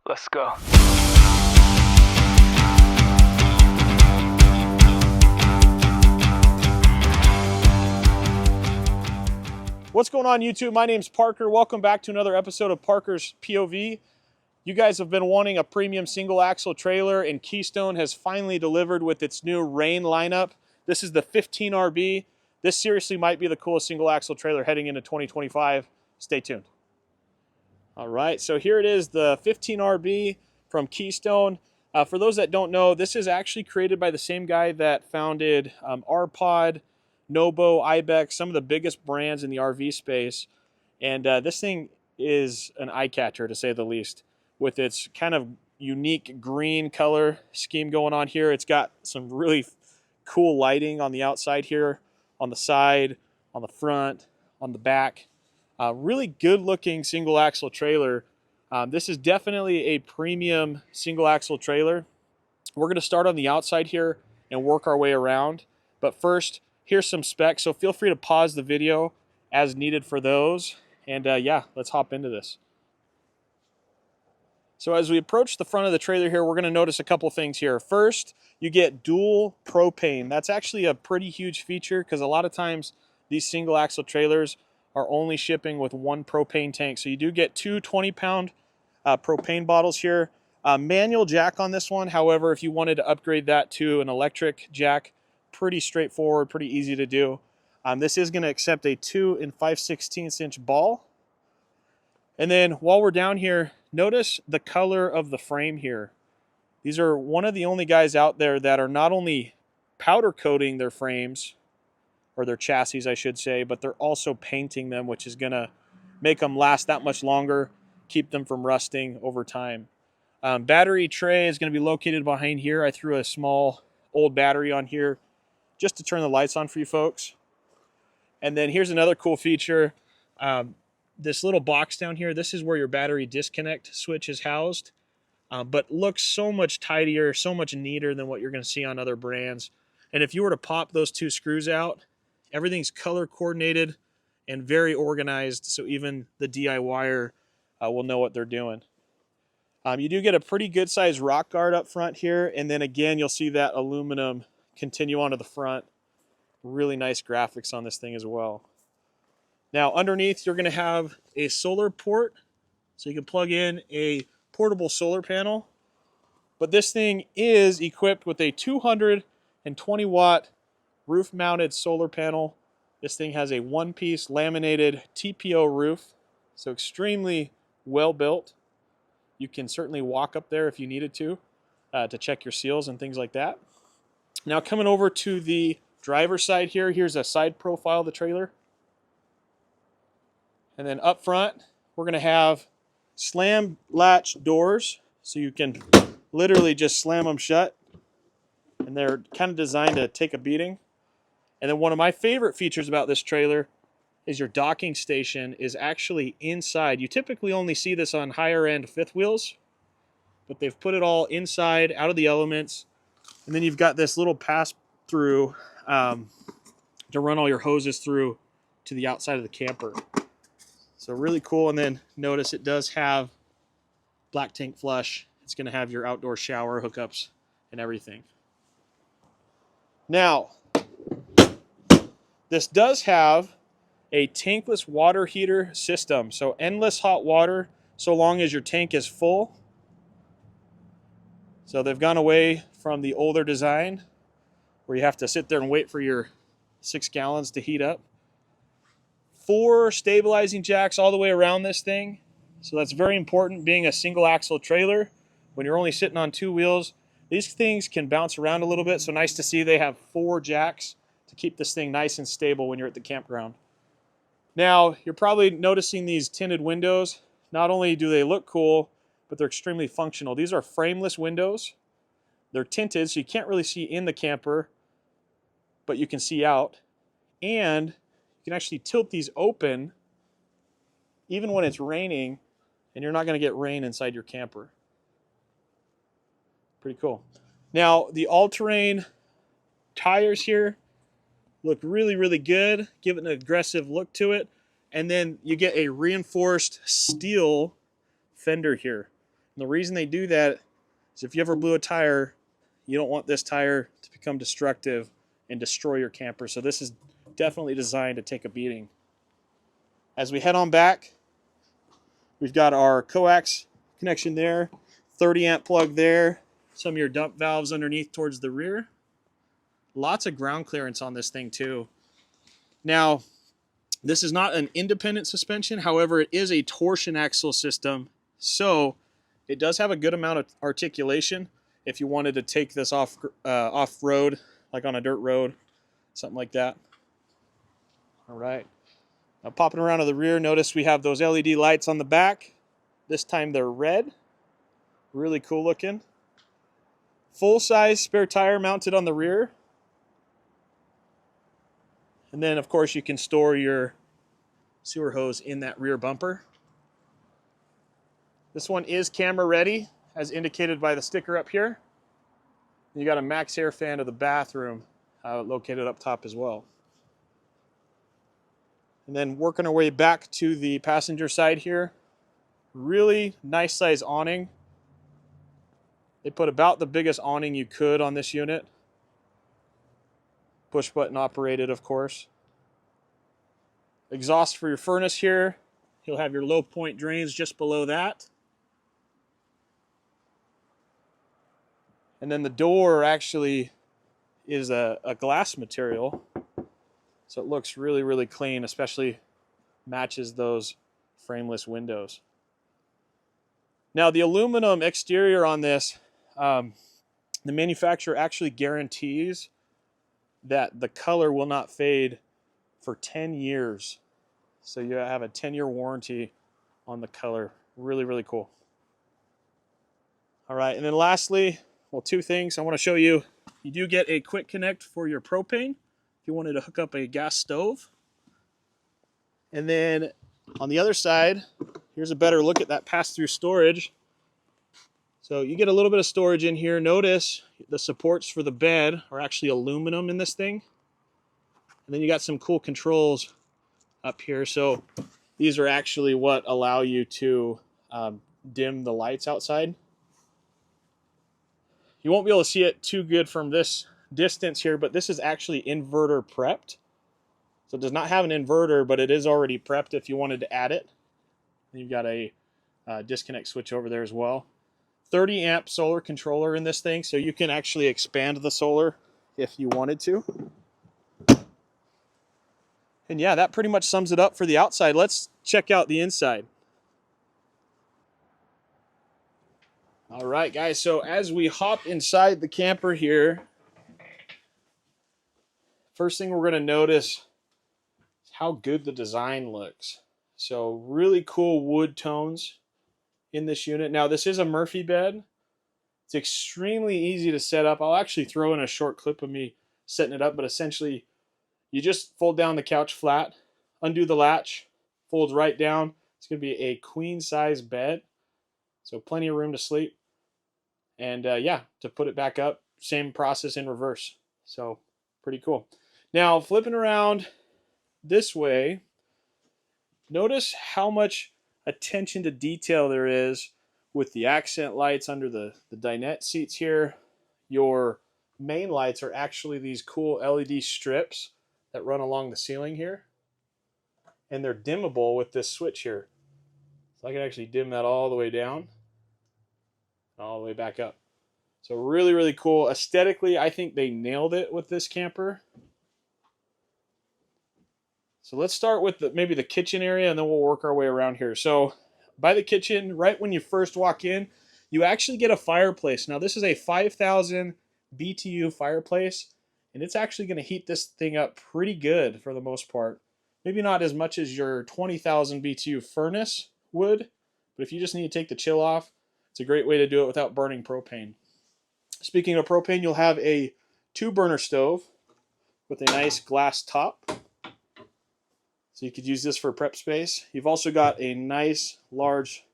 Let's go. What's going on, YouTube? My name's Parker. Welcome back to another episode of Parker's POV. You guys have been wanting a premium single axle trailer, and Keystone has finally delivered with its new Rain lineup. This is the 15RB. This seriously might be the coolest single axle trailer heading into 2025. Stay tuned. All right, so here it is, the 15RB from Keystone. For those that don't know, this is actually created by the same guy that founded R-Pod, Nobo, Ibex, some of the biggest brands in the RV space. And this thing is an eye catcher, to say the least, with its kind of unique green color scheme going on here. It's got some really cool lighting on the outside here, on the side, on the front, on the back. Really good looking single axle trailer. This is definitely a premium single axle trailer. We're going to start on the outside here and work our way around. But first, here's some specs. So feel free to pause the video as needed for those. And yeah, let's hop into this. So as we approach the front of the trailer here, we're going to notice a couple things here. First, you get dual propane. That's actually a pretty huge feature because a lot of times these single axle trailers are only shipping with one propane tank. So you do get two 20-pound propane bottles here. Manual jack on this one. However, if you wanted to upgrade that to an electric jack, pretty straightforward, pretty easy to do. This is going to accept a 2 5/16 inch ball. And then while we're down here, notice the color of the frame here. These are one of the only guys out there that are not only powder coating their frames, or their chassis, I should say, but they're also painting them, which is going to make them last that much longer, keep them from rusting over time. Battery tray is going to be located behind here. I threw a small old battery on here just to turn the lights on for you folks. And then here's another cool feature. This little box down here, this is where your battery disconnect switch is housed, but looks so much tidier, so much neater than what you're going to see on other brands. And if you were to pop those two screws out, everything's color coordinated and very organized, so even the DIYer will know what they're doing. You do get a pretty good sized rock guard up front here, and then again you'll see that aluminum continue onto the front. Really nice graphics on this thing as well. Now underneath you're going to have a solar port, so you can plug in a portable solar panel. But this thing is equipped with a 220 watt roof mounted solar panel. This thing has a one-piece laminated TPO roof, so extremely well built. You can certainly walk up there if you needed to check your seals and things like that. Now coming over to the driver's side here, here's a side profile of the trailer. And then up front, we're going to have slam latch doors, so you can literally just slam them shut. And they're kind of designed to take a beating. And then one of my favorite features about this trailer is your docking station is actually inside. You typically only see this on higher end fifth wheels, but they've put it all inside, out of the elements. And then you've got this little pass through to run all your hoses through to the outside of the camper. So really cool. And then notice it does have black tank flush. It's going to have your outdoor shower hookups and everything. Now, this does have a tankless water heater system. So endless hot water so long as your tank is full. So they've gone away from the older design where you have to sit there and wait for your 6 gallons to heat up. 4 stabilizing jacks all the way around this thing. So that's very important being a single axle trailer. When you're only sitting on 2 wheels, these things can bounce around a little bit. So nice to see they have 4 jacks to keep this thing nice and stable when you're at the campground. Now, you're probably noticing these tinted windows. Not only do they look cool, but they're extremely functional. These are frameless windows. They're tinted, so you can't really see in the camper, but you can see out. And you can actually tilt these open even when it's raining, and you're not going to get rain inside your camper. Pretty cool. Now, the all-terrain tires here look really, really good. Give it an aggressive look to it. And then you get a reinforced steel fender here. And the reason they do that is if you ever blew a tire, you don't want this tire to become destructive and destroy your camper. So this is definitely designed to take a beating. As we head on back, we've got our coax connection there, 30 amp plug there, some of your dump valves underneath towards the rear. Lots of ground clearance on this thing too. Now, this is not an independent suspension. However, it is a torsion axle system. So it does have a good amount of articulation if you wanted to take this off-road, like on a dirt road, something like that. All right. Now popping around to the rear, notice we have those LED lights on the back. This time they're red. Really cool looking. Full-size spare tire mounted on the rear. And then, of course, you can store your sewer hose in that rear bumper. This one is camera ready, as indicated by the sticker up here. You got a max air fan to the bathroom located up top as well. And then working our way back to the passenger side here. Really nice size awning. They put about the biggest awning you could on this unit. Push button operated, of course. Exhaust for your furnace here. You'll have your low point drains just below that. And then the door actually is a glass material. So it looks really, really clean, especially matches those frameless windows. Now the aluminum exterior on this, the manufacturer actually guarantees that the color will not fade for 10 years. So you have a 10-year warranty on the color. Really, really cool. All right, and then lastly, well, two things I want to show you. You do get a quick connect for your propane if you wanted to hook up a gas stove. And then on the other side, here's a better look at that pass-through storage. So you get a little bit of storage in here. Notice the supports for the bed are actually aluminum in this thing. And then you got some cool controls up here. So these are actually what allow you to dim the lights outside. You won't be able to see it too good from this distance here, but this is actually inverter prepped. So it does not have an inverter, but it is already prepped if you wanted to add it. And you've got a disconnect switch over there as well. 30 amp solar controller in this thing, so you can actually expand the solar if you wanted to. And yeah, that pretty much sums it up for the outside. Let's check out the inside. All right, guys, so as we hop inside the camper here, first thing we're going to notice is how good the design looks. So really cool wood tones in this unit. Now, this is a Murphy bed. It's extremely easy to set up. I'll actually throw in a short clip of me setting it up, but essentially you just fold down the couch flat, undo the latch, folds right down. It's going to be a queen size bed, so plenty of room to sleep. And yeah, to put it back up, same process in reverse. So pretty cool. Now flipping around this way, notice how much attention to detail there is with the accent lights under the dinette seats here. Your main lights are actually these cool LED strips that run along the ceiling here. And they're dimmable with this switch here. So I can actually dim that all the way down, all the way back up. So really, really cool. Aesthetically, I think they nailed it with this camper. So let's start with maybe the kitchen area, and then we'll work our way around here. So by the kitchen, right when you first walk in, you actually get a fireplace. Now this is a 5,000 BTU fireplace, and it's actually going to heat this thing up pretty good for the most part. Maybe not as much as your 20,000 BTU furnace would, but if you just need to take the chill off, it's a great way to do it without burning propane. Speaking of propane, you'll have a 2-burner stove with a nice glass top. So you could use this for prep space. You've also got a nice large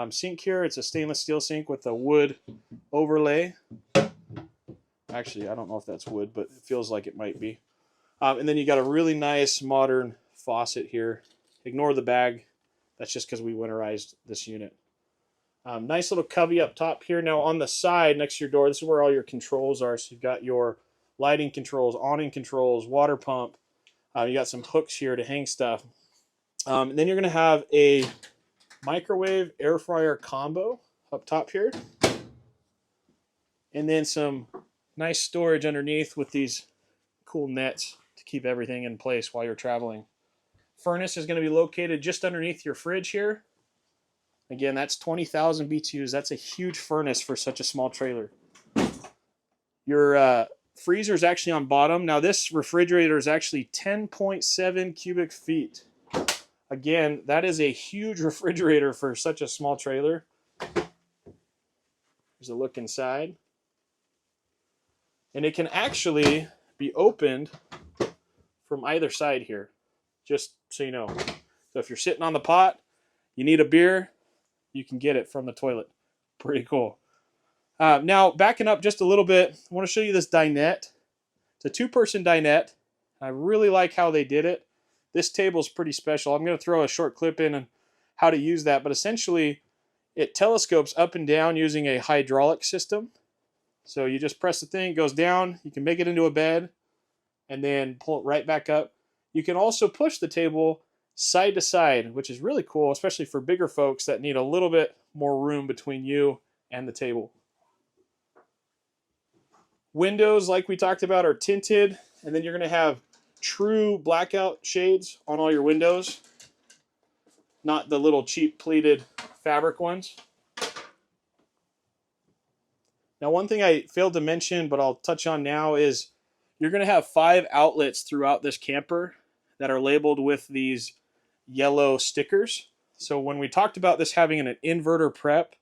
sink here. It's a stainless steel sink with a wood overlay. Actually, I don't know if that's wood, but it feels like it might be. And then you got a really nice modern faucet here. Ignore the bag. That's just because we winterized this unit. Nice little cubby up top here. Now on the side next to your door, this is where all your controls are. So you've got your lighting controls, awning controls, water pump. You got some hooks here to hang stuff. And then you're going to have a microwave air fryer combo up top here. And then some nice storage underneath with these cool nets to keep everything in place while you're traveling. Furnace is going to be located just underneath your fridge here. Again, that's 20,000 BTUs. That's a huge furnace for such a small trailer. Your freezer is actually on bottom. Now this refrigerator is actually 10.7 cubic feet. Again, that is a huge refrigerator for such a small trailer. Here's a look inside. And it can actually be opened from either side here, just so you know. So if you're sitting on the pot, you need a beer, you can get it from the toilet. Pretty cool. Now, backing up just a little bit, I want to show you this dinette. It's a two-person dinette. I really like how they did it. This table is pretty special. I'm going to throw a short clip in on how to use that, but essentially it telescopes up and down using a hydraulic system. So you just press the thing, it goes down, you can make it into a bed, and then pull it right back up. You can also push the table side to side, which is really cool, especially for bigger folks that need a little bit more room between you and the table. Windows, like we talked about, are tinted, and then you're going to have true blackout shades on all your windows, not the little cheap pleated fabric ones. Now, one thing I failed to mention, but I'll touch on now, is you're going to have 5 outlets throughout this camper that are labeled with these yellow stickers. So when we talked about this having an inverter prep,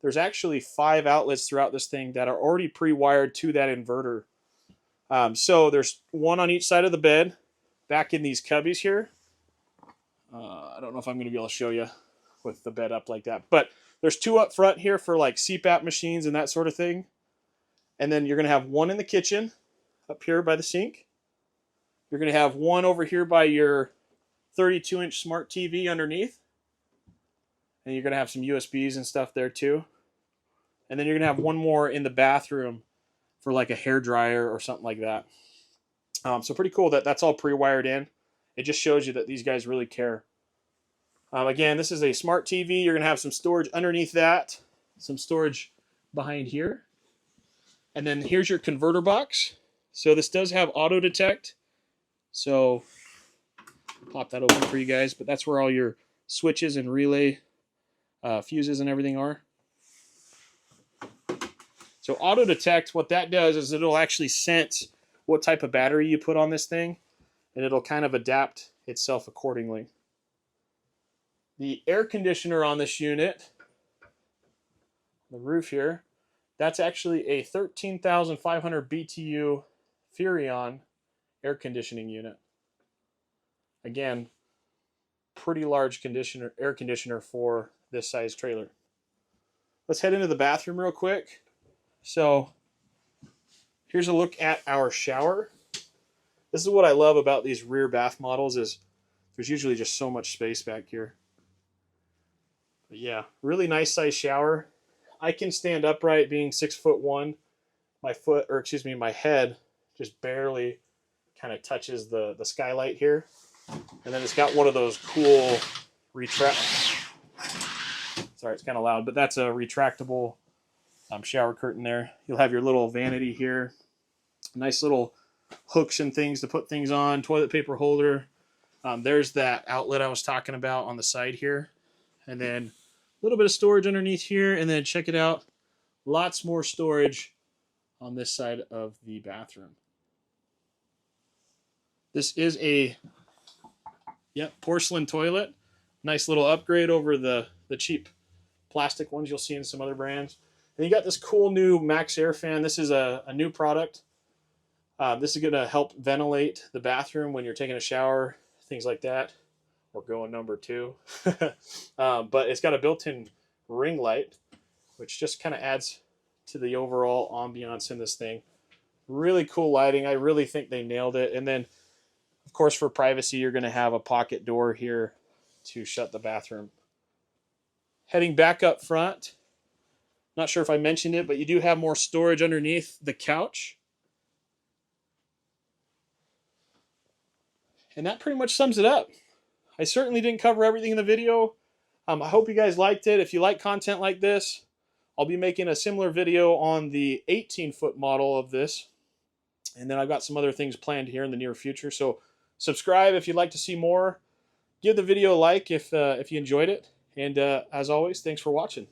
there's actually 5 outlets throughout this thing that are already pre-wired to that inverter. So there's one on each side of the bed, back in these cubbies here. I don't know if I'm going to be able to show you with the bed up like that, but there's 2 up front here for like CPAP machines and that sort of thing. And then you're going to have one in the kitchen up here by the sink. You're going to have one over here by your 32-inch smart TV underneath. And you're going to have some USBs and stuff there too. And then you're going to have one more in the bathroom for like a hair dryer or something like that. So pretty cool that that's all pre-wired in. It just shows you that these guys really care. Again, this is a smart TV. You're going to have some storage underneath that, some storage behind here. And then here's your converter box. So this does have auto detect. So pop that open for you guys, but that's where all your switches and relay fuses and everything are. So auto detect, what that does is it'll actually sense what type of battery you put on this thing, and it'll kind of adapt itself accordingly. The air conditioner on this unit, the roof here, that's actually a 13,500 BTU Furrion air conditioning unit. Again, pretty large air conditioner for this size trailer. Let's head into the bathroom real quick. So here's a look at our shower. This is what I love about these rear bath models is there's usually just so much space back here. But yeah, really nice size shower. I can stand upright being 6'1". My head just barely kind of touches the skylight here. And then it's got one of those cool sorry, it's kind of loud, but that's a retractable shower curtain there. You'll have your little vanity here. Nice little hooks and things to put things on, toilet paper holder. There's that outlet I was talking about on the side here. And then a little bit of storage underneath here. And then check it out. Lots more storage on this side of the bathroom. This is a porcelain toilet. Nice little upgrade over the cheap plastic ones you'll see in some other brands. And you got this cool new Max Air fan. This is a new product. This is going to help ventilate the bathroom when you're taking a shower, things like that, or going number 2. But it's got a built-in ring light, which just kind of adds to the overall ambiance in this thing. Really cool lighting. I really think they nailed it. And then, of course, for privacy, you're going to have a pocket door here to shut the bathroom. Heading back up front, not sure if I mentioned it, but you do have more storage underneath the couch. And that pretty much sums it up. I certainly didn't cover everything in the video. I hope you guys liked it. If you like content like this, I'll be making a similar video on the 18-foot model of this. And then I've got some other things planned here in the near future. So subscribe if you'd like to see more. Give the video a like if you enjoyed it. And as always, thanks for watching.